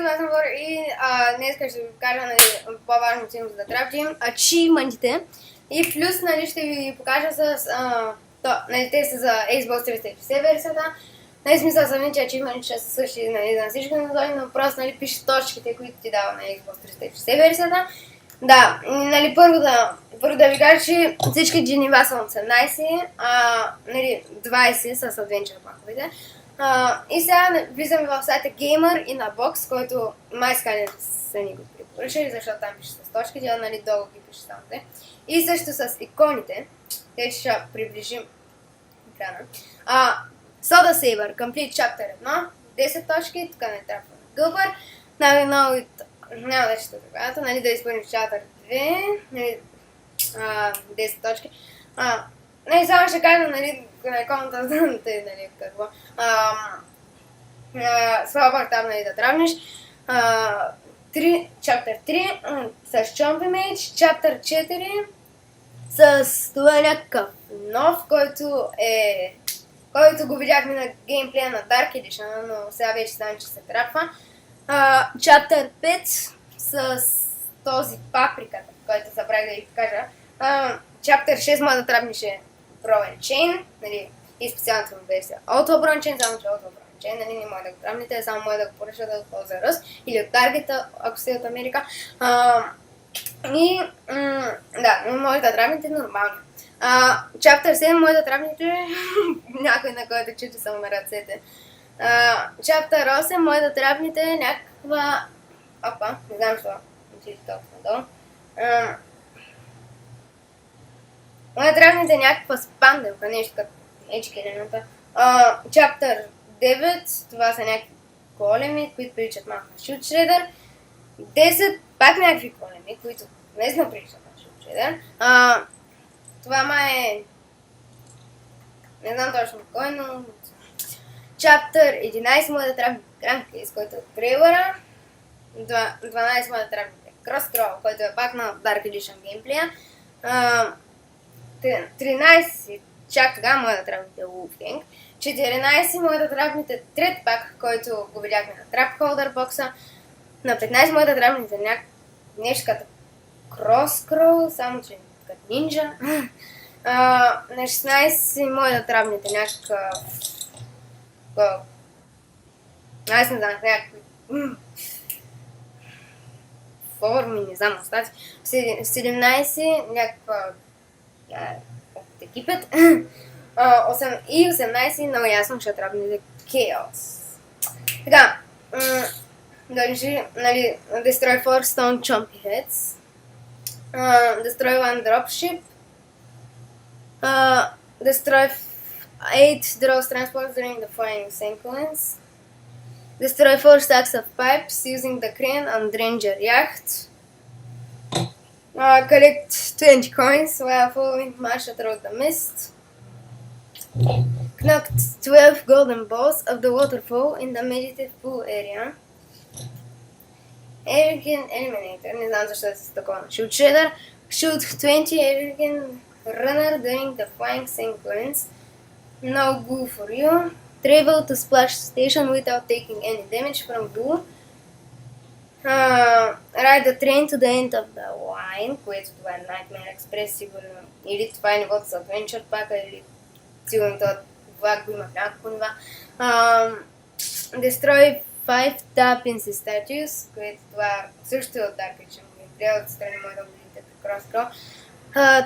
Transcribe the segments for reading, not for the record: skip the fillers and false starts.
аз съм Вора и днес ще ви кажа по-важното им за Trap Gym, ачивментите и плюс ще ви покажа те са за Xbox 360 версията. Смисъл съм, че ачивментите ще са същи на всички конзоли, но просто пише точките, които ти дава на Xbox 360 версията. Да, първо да ви кажа, че всички нива са 18, 20 са с Adventure паковете. И сега влизаме в сайта Gamer и на Box, който май сканерите са ни го препоръчали, защото там пише с точките, долу ги пише само те. И също с иконите, те ще приближим екрана. Soda Saber, Complete Chapter 1, 10 точки, тук не трябва да гълбър. Няма да чета така, да изпълним Chapter 2, 10 точки. Само ще кажа, на иконата, какво. Слабър там, да травниш. Chapter 3 с Chompy Mage, Chapter 4 с това някакъв нов, който го видяхме на геймплея на Dark Edition, но сега вече знам, че се трапва. Chapter 5 с този паприката, който забравих да ви покажа. Chapter 6 може да трапнише Brawl Chain, и специалната му версия Auto Brawl Chain, само че Auto Brawl Chain, не може да го трапните, само може да го поръчате от този ръст или от Target, ако сте от Америка. Но може да трапните нормално. Chapter 7 може да трапните някой, на който чуте само на ръцете. Chapter 8 може да трапните някаква... не знам защо. Отиде толкова надолу. Може да трапните някаква спанделка, нещо като ечкелената. Chapter 9, това са някакви големи, които приличат малко на Shoot Shredder. 10, пак някакви големи, които наистина приличат на Shoot Shredder. Това е... не знам точно кой, но... Chapter 11 може да трапите Crankcase, който е от трейлера. 12 може да трапите Cross Scroll, който е пак на Dark Edition геймплея. 13, чак тогава може да трапите Wolf King. 14 може да трапните Thread Pack, който го видяхме на Trap Holder бокса. На 15 може да трапните нещо като Cross Scroll, само че като нинджа. На 16 може да трапните някакъв... аз не знам, някакви... форми, не знам, остати. 17 някаква... от екипът. И 18 много ясно ще трапните Chaos. Така, Destroy 4 Stone Chompy Heads. Destroy 1 Dropship. Destroy 8 Draws Transports during the flying sequence. Destroy 4 stacks of pipes using the crane and Ranger Yacht. Collect 20 coins while following Marsha through the mist. Knocked 12 golden balls of the waterfall in the meditative pool area. Airgun Eliminator, не знам защо е такова. Shoot Shredder. Shoot 20 Airgun Runner during the flying sequence. No goo for you. Travel to Splash Station without taking any damage from goo. Ride the train to the end of the line, което това е Nightmare Express, сигурно. Или това е нивото за Adventure Pack, или сигурно този влак го има в някакво нива. Destroy 5 Tapping Statues, което това също е от Dark Edition. Трябва да страни може да го видите при Cross Scroll.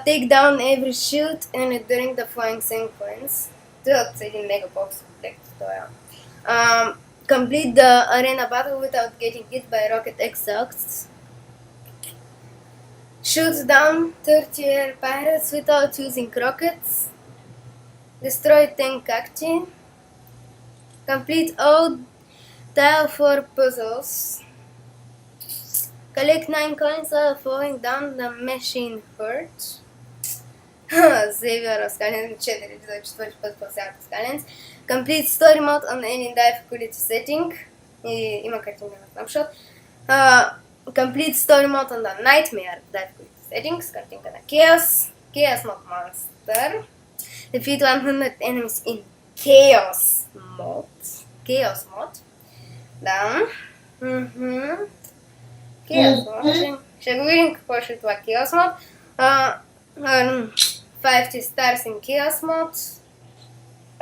Take down every shield and during the flying sequence. Това е един мегабокс комплект. Complete the arena battle without getting hit by rocket exhausts. Shoot down 30 air pirates without using rockets. Destroy 10 cacti. Complete all tile 4 puzzles. Collect 9 coins while falling down the machine hurt. Xavier Skylands 4 за четвърти път спасяват Skylands. Complete story mode on any difficulty setting. И има картинка на snapshot. Complete story mode on the Nightmare difficulty settings. Картинка на Chaos. Chaos mode monster. Defeat 100 enemies in Chaos mode. Chaos mode. Да. Chaos Mode. Ще го видим какво ще е това Chaos Mode. 50 Stars in Chaos Mode.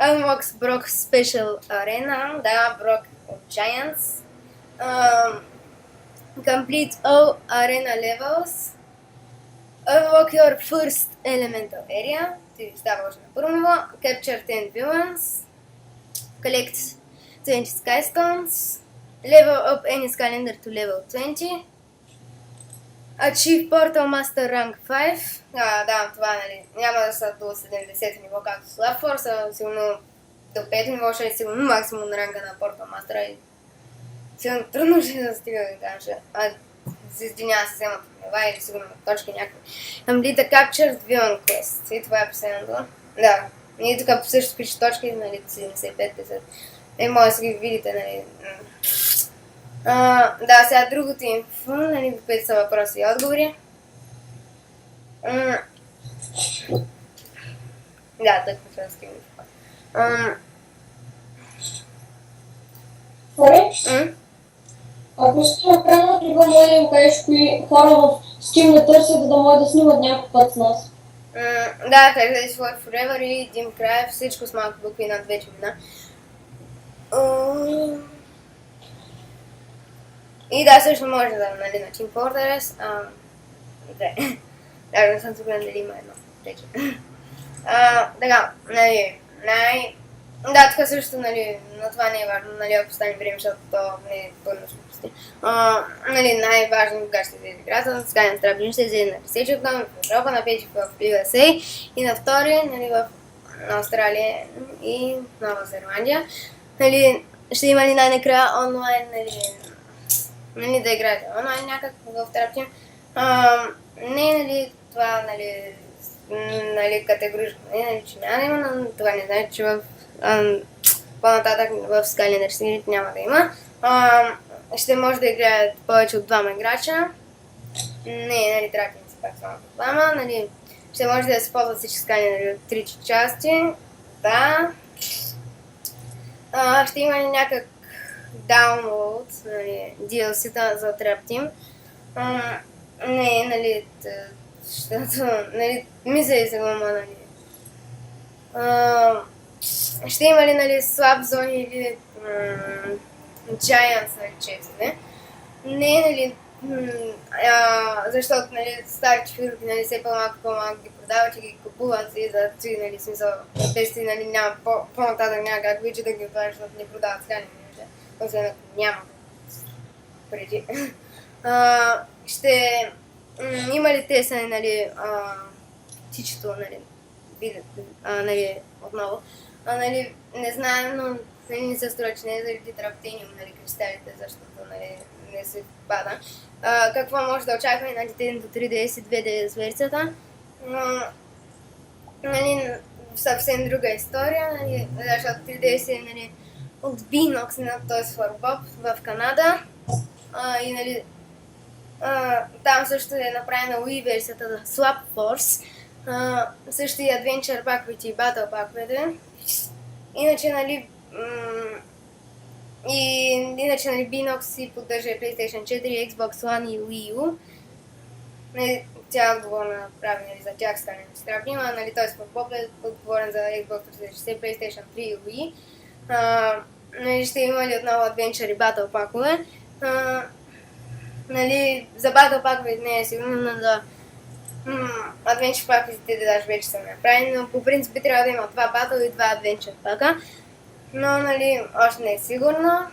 Unlocks Brock Special Arena. Да, Brock of Giants. Complete all arena levels. Unlock your first elemental area. Ти става още на първо ниво. Capture 10 villains. Collect 20 Sky Stones. Level up any calendar to level 20. Achieve Portal Master Rank 5. Да, това нали, няма да са до 70 ниво, както с Lab Force, а сигурно до 5 ниво ще е сигурно максимум на ранга на Portal Master и сигурно трудно ще да стига да кажа. Се извинява се вземат нива или сигурно точки някакви. Complete the Captured Villain Quest. И това е последното. Да. И тук също пише точки, нали, 75-50. Може да си ги видите, нали. Да, сега другото инфо, нали, които са въпроси и отговори. Да, тък ще да скинем инфо. Ако ще направим това, може да им кажеш кои хора в Steam не търсят, да могат да снимат някой път с нас. Да, така да Work Forever и Dim Cry, всичко с малко букви над две имена. И да, също може да, нали, на Team Fortress. Да, не съм сигурен дали има едно. Така, нали, да, тук също, нали, на това не е важно, нали, ако стане време, защото то не е пълно глупости. Нали, най-важно кога ще излезе играта, Skyrim Strapling ще излезе на 10 октомври в Европа, на 5 в USA и на 2, нали, в Австралия и Нова Зеландия. Нали, ще има ли най-накрая онлайн, нали, да играете онлайн някак в Trap Team. Не, нали, това, нали, категорично не, нали, че няма да има, но това не значи, че в по-нататък в Skylander Street няма да има. Ще може да играят повече от двама играча. Не, нали, трябва да си пак само от двама, нали, ще може да се ползват всички Skylander от 3 части. Да. Ще има някак download, нали, DLC-та за Trap Team. Не, нали, защото, нали, мисля и сега, нали, ще има ли, нали, слаб зони или Giants, нали, често, не? Не, нали, защото, нали, старите фирми, нали, все по-малко ги продават и ги купуват и за ти, нали, смисъл, те си, нали, няма по-нататък няма как вече да ги отварят, защото не продават сега, нали, освен ако няма преди. Ще има ли тесане, нали, птичето, нали, отново. Нали, не знаем, но нали, не се струва, че не е заради траптениум, нали, кристалите, защото, нали, не се пада. Какво може да очакваме на Nintendo 3DS и 2DS версията? Нали, съвсем друга история, нали, защото 3DS е, нали, от Binox, т.е. Forbop в Канада. И, нали, там също е направена Wii версията за Swap Force. Също и Adventure паковете и Battle паковете. Иначе, нали, нали, Binox си поддържа PlayStation 4, Xbox One и Wii U. Нали, тя е отговорна прави, нали, за тях стане Strapling, нали, т.е. Forbop е отговорен за Xbox 360, PlayStation 3 и Wii. Нали, ще има ли отново Adventure и Battle пакове. Нали, за Battle пакове не е сигурно, но за Adventure паковете даже вече са направени, но по принцип би трябва да има 2 Battle и 2 Adventure пака. Но, нали, още не е сигурно.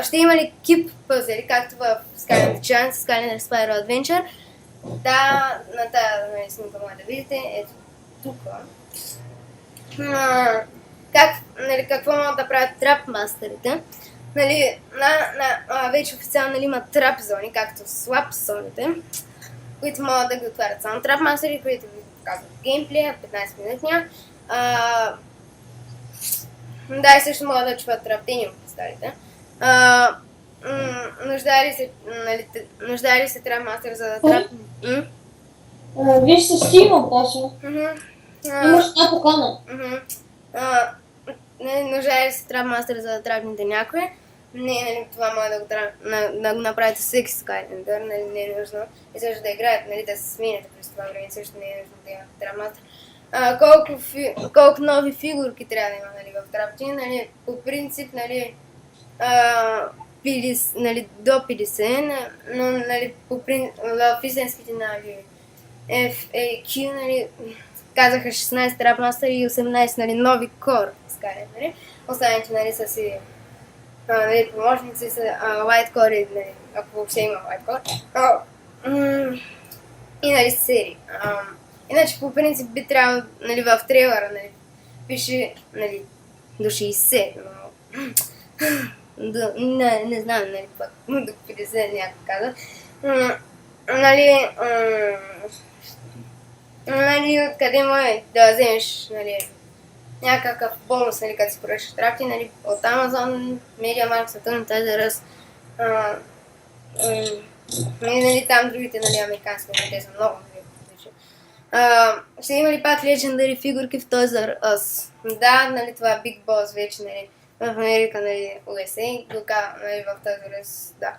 Ще има ли кип пъзели, както в Skylander Giants, Skylander Spyro Adventure. Да, на тази, нали, снимка може да видите, ето тук. Нали, какво могат да правят трапмастерите? Нали, вече официално, нали, има трап зони, както слаб зоните, които могат да ги отварят само трапмастери, които ви показват геймплея, 15-минутния. Да, и също могат да чуват траптениум кристалите. Нуждае ли се трапмастер за да трап... Виж се Steam, Паша. Имаш една покана. Нуждае ли се трапмастер за да трапните някой? Не, нали, това може да го направите всеки Skylender, нали, не е нужно. И също да играете, нали, да се сменяте през това време, също не е нужно да имате Trapmaster. Колко нови фигурки трябва да има, нали, в Trap, нали, по принцип, нали, нали, до 50, но, нали, в истинските, нали, FAQ, нали, казаха 16 Trapmaster и 18, нали, нови Core Skylender, нали. Останалите, нали, са си нали, помощници са Whitecore, нали, ако въобще има Whitecore. И нали серии. Иначе по принцип би трябвало, нали, в трейлера, нали, пише, нали, до 60, но не знам, нали, пък до 50 някак каза. Нали, откъде може да вземеш, нали, някакъв бонус, нали, като си поръчаш трапти, нали, от Amazon, MediaMarkt, Saturn, тази раз. Нали, там другите, нали, американски, нали, те са много, нали, ще има ли пак Legendary фигурки в Toys R Us? Да, нали, това Big Boss вече, нали, в Америка, нали, USA, тук, нали, в Toys R Us, да.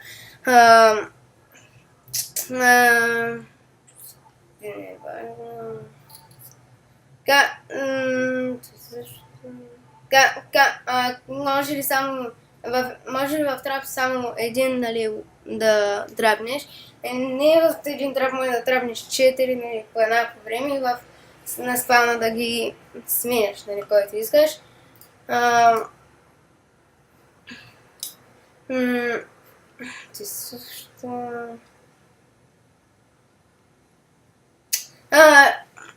Може ли в трап само един, нали, да драбнеш? Не в един трап може да драбнеш 4, нали, по еднакво време и на спавна да ги сменяш, нали, който искаш. Ти също...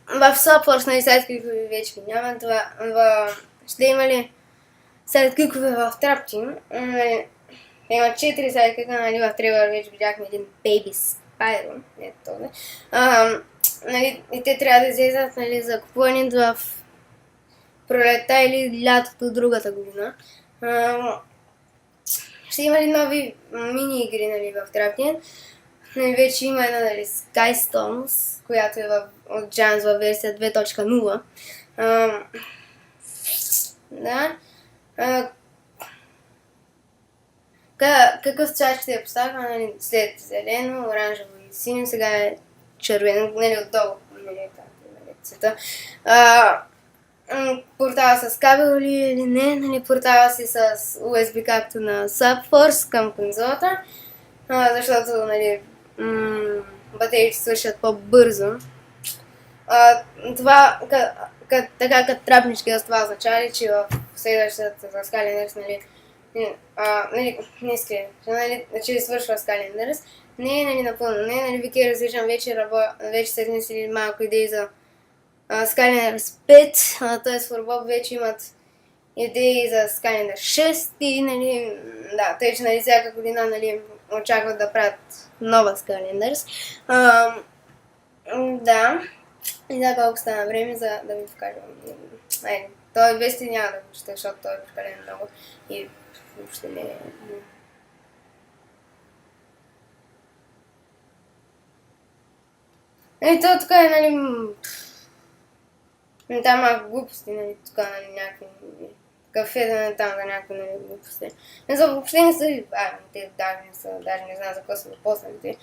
В Subforce, нали, сайдкикове вече няма, ще има ли сайдкикове в Trap Team? Има 4 сайдкика, нали, в трейлър вече видяхме един Baby Spyro, не е този. Нали, и те трябва да излезат, нали, за купуване в пролетта или лятото другата година. Ще има ли нови мини игри, нали, в Trap Team? Нали, вече има една, нали, Sky Storms, която е от Giants във версия 2.0. Да. Какъв цвят ще я поставя, нали, след зелено, оранжево и синьо, сега е червено, нали, отдолу, нали, цвета. Портава с кабел или не, нали, портава си с USB, както на Subforce към конзолата, защото, нали, батериите свършат по-бързо. Това, така като трапнеш с това означава ли, че в следващата за Skylenders, нали, не скрия, нали, че свършва Skylenders, не е, нали, напълно, не е, нали, Вики различен, вече се измислили малко идеи за Skylenders 5, т.е. Forbob вече имат идеи за Skylenders 6 и, нали, да, тъй че, нали, всяка година, нали, очакват да правят нова Skylenders. Да, и да, колко стана време, за да ви покажа. Той вести няма да го чета, защото той е прекалено много и въобще не е... То тук е, нали... Там малко глупости, нали, тук, нали, някакви... Кафе там за някакви, нали, глупости. Не знам, въобще не са ли важни, те даже не знам за какво са въпросните.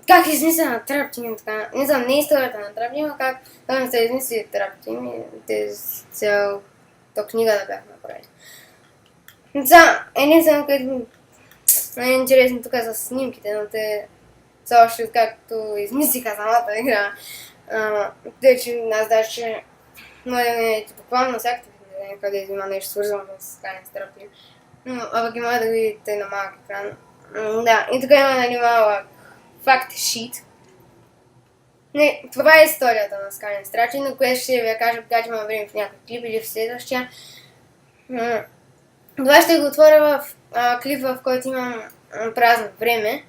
Как е измислена на Trap Team, така, не знам, не е историята на Trap Team, а как той не са измислили Trap Team и те цялата книга да бяха направили. Единствено, което е интересно тук са снимките, но те са още откакто измислиха самата игра. Тъй, че аз даже може да не е буквално на всякакви къде има нещо свързано с Skylenders Trap Team. А пък и може да видите на малък екран. Да, и тук има, нали, малък факт шит. Това е историята на Skylenders Trap Team, на което ще ви я кажа, когато има време в някакъв клип или в следващия. Това ще го отворя в клип, в който имам празно време.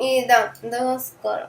И да, до скоро.